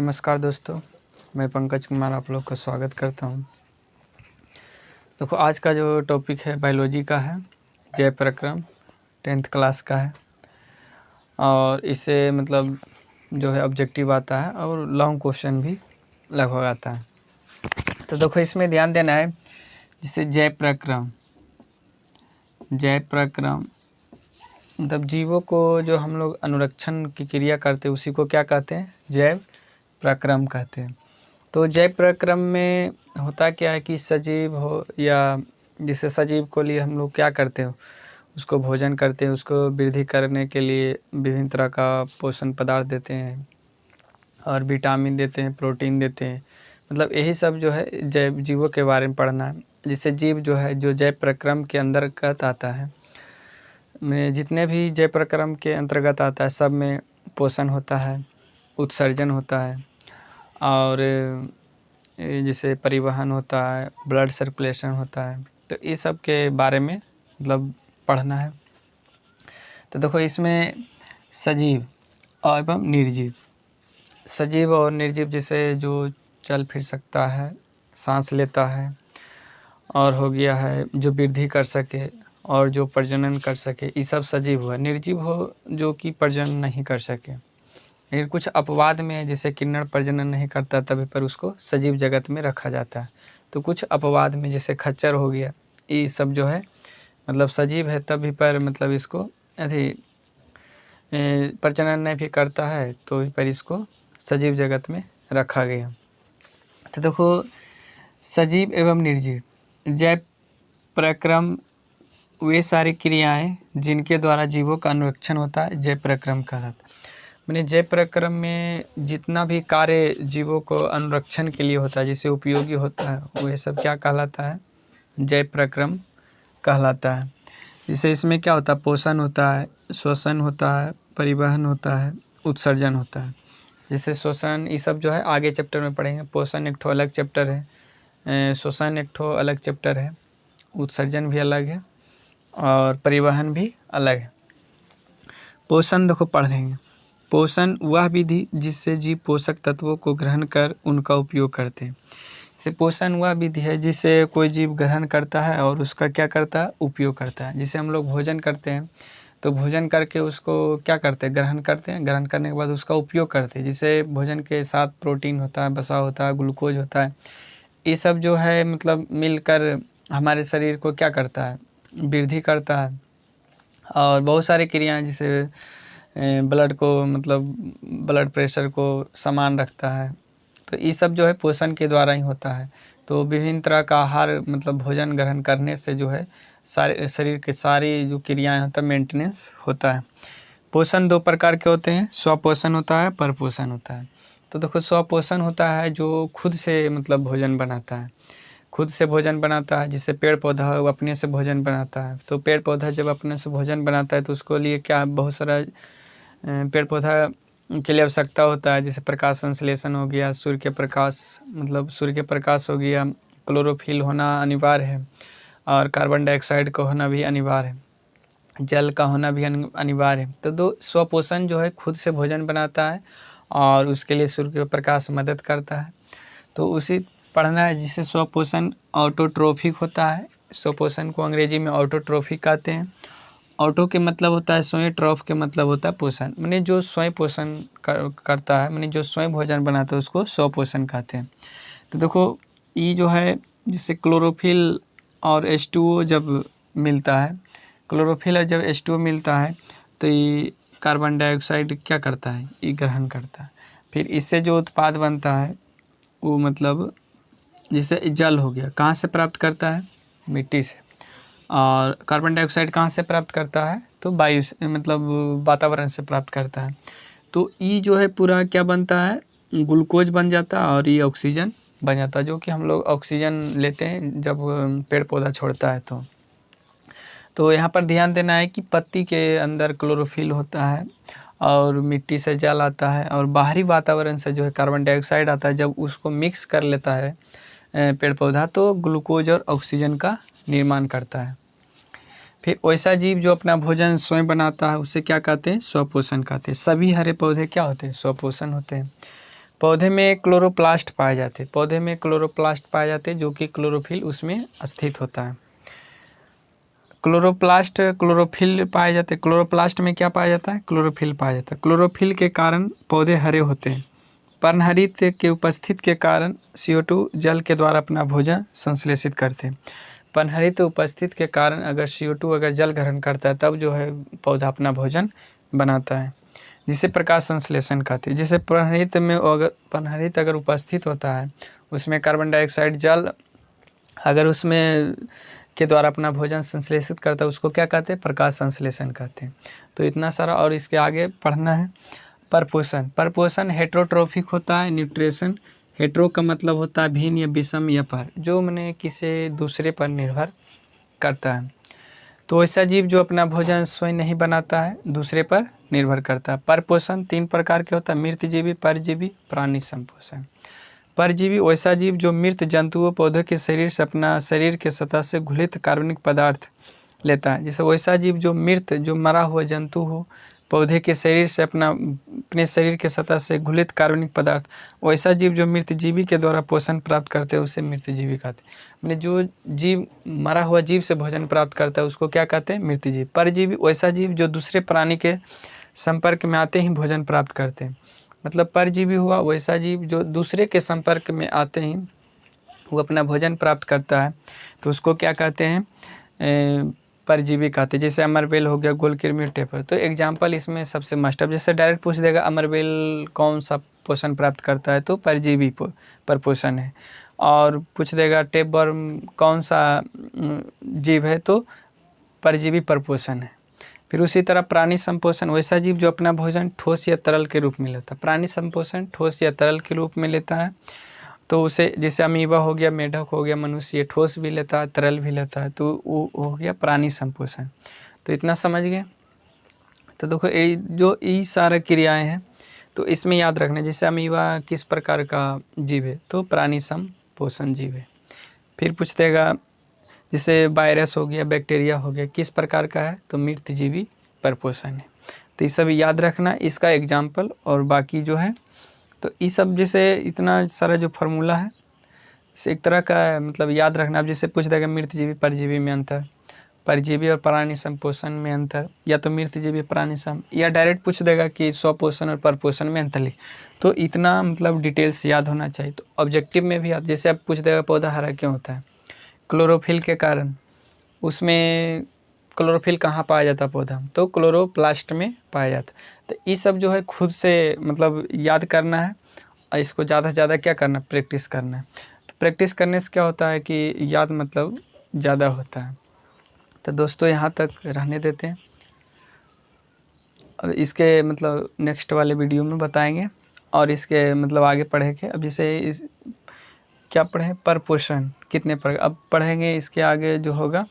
नमस्कार दोस्तों, मैं पंकज कुमार आप लोग का स्वागत करता हूं। देखो, आज का जो टॉपिक है बायोलॉजी का है, जैव प्रक्रम 10th क्लास का है और इससे मतलब जो है ऑब्जेक्टिव आता है और लॉन्ग क्वेश्चन भी लगभग आता है। तो देखो, इसमें ध्यान देना है जिससे जैव प्रक्रम मतलब जीवों को जो हम लोग अनुरक्षण की क्रिया करते हैं उसी को क्या कहते हैं? जैव प्रक्रम कहते हैं। तो जैव प्रक्रम में होता क्या है कि सजीव हो या जिसे सजीव को लिए हम लोग क्या करते हैं, उसको भोजन करते हैं, उसको वृद्धि करने के लिए विभिन्न तरह का पोषण पदार्थ देते हैं और विटामिन देते हैं, प्रोटीन देते हैं। मतलब यही सब जो है जैव जीवों के बारे में पढ़ना है। जिससे जीव जो है जो जैव प्रक्रम के अंतर्गत आता है, में जितने भी जैव प्रक्रम के अंतर्गत आता है सब में पोषण होता है, उत्सर्जन होता है और जैसे परिवहन होता है, ब्लड सर्कुलेशन होता है। तो इस सब के बारे में मतलब पढ़ना है। तो देखो, इसमें सजीव एवं निर्जीव, सजीव और निर्जीव जैसे जो चल फिर सकता है, सांस लेता है और हो गया है जो वृद्धि कर सके और जो प्रजनन कर सके, ये सब सजीव हुआ। निर्जीव हो जो कि प्रजनन नहीं कर सके, लेकिन कुछ अपवाद में है, जैसे किन्नर प्रजनन नहीं करता तभी पर उसको सजीव जगत में रखा जाता है। तो कुछ अपवाद में जैसे खच्चर हो गया, ये सब जो है मतलब सजीव है तभी पर मतलब इसको अभी प्रजनन नहीं भी करता है तो पर इसको सजीव जगत में रखा गया। तो देखो, सजीव एवं निर्जीव जैव प्रक्रम वे सारी क्रियाएं जिनके द्वारा जीवों का अनुरक्षण होता है जैव प्रक्रम कहलाता है। मैंने जैव प्रक्रम में जितना भी कार्य जीवों को अनुरक्षण के लिए होता है, जिसे उपयोगी होता है, वह सब क्या कहलाता है? जैव प्रक्रम कहलाता है। जैसे इसमें क्या होता है? पोषण होता है, श्वसन होता है, परिवहन होता है, उत्सर्जन होता है। जैसे श्वसन, ये सब जो है आगे चैप्टर में पढ़ेंगे। पोषण एक ठो अलग चैप्टर है, श्वसन एक ठो अलग चैप्टर है, उत्सर्जन भी अलग है और परिवहन भी अलग है। पोषण देखो पढ़ेंगे। पोषण वह विधि जिससे जीव पोषक तत्वों को ग्रहण कर उनका उपयोग करते हैं। जैसे पोषण वह विधि है जिसे कोई जीव ग्रहण करता है और उसका क्या करता है? उपयोग करता है। जिसे हम लोग भोजन करते हैं तो भोजन करके उसको क्या करते हैं? ग्रहण करते हैं। ग्रहण करने के बाद उसका उपयोग करते हैं। जिसे भोजन के साथ प्रोटीन होता है, वसा होता है, ग्लूकोज होता है, ये सब जो है मतलब मिलकर हमारे शरीर को क्या करता है? वृद्धि करता है और बहुत सारी क्रियाएं, जिसे ब्लड को मतलब ब्लड प्रेशर को समान रखता है। तो ये सब जो है पोषण के द्वारा ही होता है। तो विभिन्न तरह का आहार मतलब भोजन ग्रहण करने से जो है सारे शरीर के सारी जो क्रियाएं होता है मेंटेनेंस होता है। पोषण दो प्रकार के होते हैं, स्वपोषण होता है, परपोषण होता है। तो देखो, स्वपोषण होता है जो खुद से मतलब भोजन बनाता है, खुद से भोजन बनाता है। जिससे पेड़ पौधा वो अपने से भोजन बनाता है। तो पेड़ पौधा जब अपने से भोजन बनाता है तो उसको लिए क्या बहुत सारा पेड़ पौधा के लिए आवश्यकता होता है। जैसे प्रकाश संश्लेषण हो गया, सूर्य के प्रकाश मतलब सूर्य के प्रकाश हो गया, क्लोरोफिल होना अनिवार्य है और कार्बन डाइऑक्साइड का होना भी अनिवार्य है, जल का होना भी अनिवार्य है। तो दो स्वपोषण जो है खुद से भोजन बनाता है और उसके लिए सूर्य का प्रकाश मदद करता है। तो उसी पढ़ना है जिससे स्वपोषण ऑटोट्रोफिक होता है। स्वपोषण को अंग्रेजी में ऑटोट्रोफिक कहते हैं। ऑटो के मतलब होता है स्वयं, ट्रॉफ के मतलब होता है पोषण, मैंने जो स्वयं पोषण करता है, मैंने जो स्वयं भोजन बनाता है उसको स्वपोषण कहते हैं। तो देखो, ये जो है जिससे क्लोरोफिल और H2O जब मिलता है, क्लोरोफिल और जब H2O मिलता है तो ये कार्बन डाइऑक्साइड क्या करता है? ये ग्रहण करता है। फिर इससे जो उत्पाद बनता है वो मतलब जैसे जल हो गया, कहाँ से प्राप्त करता है? मिट्टी से। और कार्बन डाइऑक्साइड कहाँ से प्राप्त करता है? तो वायु से मतलब वातावरण से प्राप्त करता है। तो ये जो है पूरा क्या बनता है? ग्लूकोज बन जाता है और ये ऑक्सीजन बन जाता है, जो कि हम लोग ऑक्सीजन लेते हैं जब पेड़ पौधा छोड़ता है। तो यहाँ पर ध्यान देना है कि पत्ती के अंदर क्लोरोफिल होता है और मिट्टी से जल आता है और बाहरी वातावरण से जो है कार्बन डाइऑक्साइड आता है। जब उसको मिक्स कर लेता है पेड़ पौधा तो ग्लूकोज और ऑक्सीजन का निर्माण करता है। फिर वैसा जीव जो अपना भोजन स्वयं बनाता है उसे क्या कहते हैं? स्वपोषण कहते हैं। सभी हरे पौधे क्या होते हैं? स्वपोषण होते हैं। पौधे में क्लोरोप्लास्ट पाए जाते हैं, पौधे में क्लोरोप्लास्ट पाए जाते हैं जो कि क्लोरोफिल उसमें स्थित होता है। क्लोरोप्लास्ट क्लोरोफिल पाए जाते हैं। क्लोरोप्लास्ट में क्या पाया जाता है? क्लोरोफिल पाया जाता है। क्लोरोफिल के कारण पौधे हरे होते हैं। पर्णहरित के उपस्थित के कारण CO2 जल के द्वारा अपना भोजन संश्लेषित करते हैं। पर्णहरित उपस्थित के कारण अगर CO2 अगर जल ग्रहण करता है तब जो है पौधा अपना भोजन बनाता है, जिसे प्रकाश संश्लेषण कहते हैं। जैसे पर्णहरित अगर उपस्थित होता है उसमें कार्बन डाइऑक्साइड जल अगर उसमें के द्वारा अपना भोजन संश्लेषित करता है उसको क्या कहते हैं? प्रकाश संश्लेषण कहते हैं। तो इतना सारा और इसके आगे पढ़ना है। परपोषण, परपोषण हेट्रोट्रोफिक होता है। न्यूट्रिशन, हेट्रो का मतलब होता है भिन्न या विषम या पर, जो मैंने किसी दूसरे पर निर्भर करता है। तो ऐसा जीव जो अपना भोजन स्वयं नहीं बनाता है, दूसरे पर निर्भर करता है। परपोषण 3 प्रकार के होता है, मृतजीवी, परजीवी, प्राणी संपोषण। परजीवी वैसा जीव जो मृत जंतुओं पौधों के शरीर से अपना शरीर के सतह से घुलित कार्बनिक पदार्थ लेता है। जैसे वैसा जीव जो मृत जो मरा हुआ जंतु हो पौधे के शरीर से अपने शरीर के सतह से घुलित कार्बनिक पदार्थ, वैसा जीव जो मृतजीवी के द्वारा पोषण प्राप्त करते हैं उसे मृतजीवी कहते हैं। मैंने जो जीव मरा हुआ जीव से भोजन प्राप्त करता है उसको क्या कहते हैं? मृतजीव। परजीवी वैसा जीव जो दूसरे प्राणी के संपर्क में आते ही भोजन प्राप्त करते हैं। मतलब परजीवी हुआ वैसा जीव जो दूसरे के संपर्क में आते ही वो अपना भोजन प्राप्त करता है, तो उसको क्या कहते हैं? परजीवी कहते हैं। जैसे अमरबेल हो गया, गोलकृमि, टेपर। तो एग्जाम्पल इसमें सबसे मस्ट अब जैसे डायरेक्ट पूछ देगा अमरबेल कौन सा पोषण प्राप्त करता है, तो परजीवी परपोषण है। और पूछ देगा टेपवर्म कौन सा जीव है, तो परजीवी परपोषण है। फिर उसी तरह प्राणी संपोषण वैसा जीव जो अपना भोजन ठोस या तरल के रूप में लेता है। प्राणी संपोषण ठोस या तरल के रूप में लेता है, तो उसे जैसे अमीबा हो गया, मेढक हो गया, मनुष्य, ये ठोस भी लेता है तरल भी लेता है, तो वो हो गया प्राणी संपोषण। तो इतना समझ गए। तो देखो ये जो ये सारा क्रियाएं हैं तो इसमें याद रखना, जैसे अमीबा किस प्रकार का जीव है, तो प्राणी संपोषण जीव है। फिर पूछ देगा जैसे वायरस हो गया, बैक्टीरिया हो गया, किस प्रकार का है, तो मृतजीवी परपोषण है। तो ये सब याद रखना इसका एग्जाम्पल। और बाकी जो है तो ये सब जैसे इतना सारा जो फार्मूला है इसे एक तरह का मतलब याद रखना। अब जैसे पूछ देगा मृतजीवी परजीवी में अंतर, परजीवी और प्राणी संपोषण में अंतर, या तो मृतजीवी प्राणी सम, या डायरेक्ट पूछ देगा कि स्वपोषण और परपोषण में अंतर लिख। तो इतना मतलब डिटेल्स याद होना चाहिए। तो ऑब्जेक्टिव में भी जैसे अब पूछ देगा पौधा हरा क्यों होता है, क्लोरोफिल के कारण। उसमें क्लोरोफिल कहाँ पाया जाता है पौधा, तो क्लोरोप्लास्ट में पाया जाता है। तो ये सब जो है खुद से मतलब याद करना है और इसको ज़्यादा से ज़्यादा क्या करना है, प्रैक्टिस करना है। तो प्रैक्टिस करने से क्या होता है कि याद मतलब ज़्यादा होता है। तो दोस्तों यहाँ तक रहने देते हैं और इसके मतलब नेक्स्ट वाले वीडियो में बताएंगे और इसके मतलब आगे पढ़ेंगे। अब जैसे इस क्या पढ़ें, परपोषण कितने अब पढ़ेंगे। इसके आगे जो होगा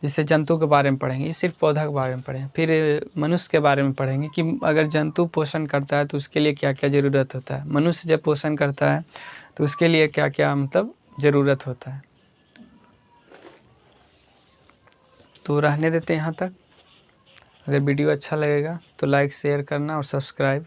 जैसे जंतु के बारे में पढ़ेंगे, ये सिर्फ पौधा के बारे में पढ़ेंगे। फिर मनुष्य के बारे में पढ़ेंगे कि अगर जंतु पोषण करता है तो उसके लिए क्या क्या ज़रूरत होता है, मनुष्य जब पोषण करता है तो उसके लिए क्या क्या मतलब ज़रूरत होता है। तो रहने देते हैं यहाँ तक। अगर वीडियो अच्छा लगेगा तो लाइक शेयर करना और सब्सक्राइब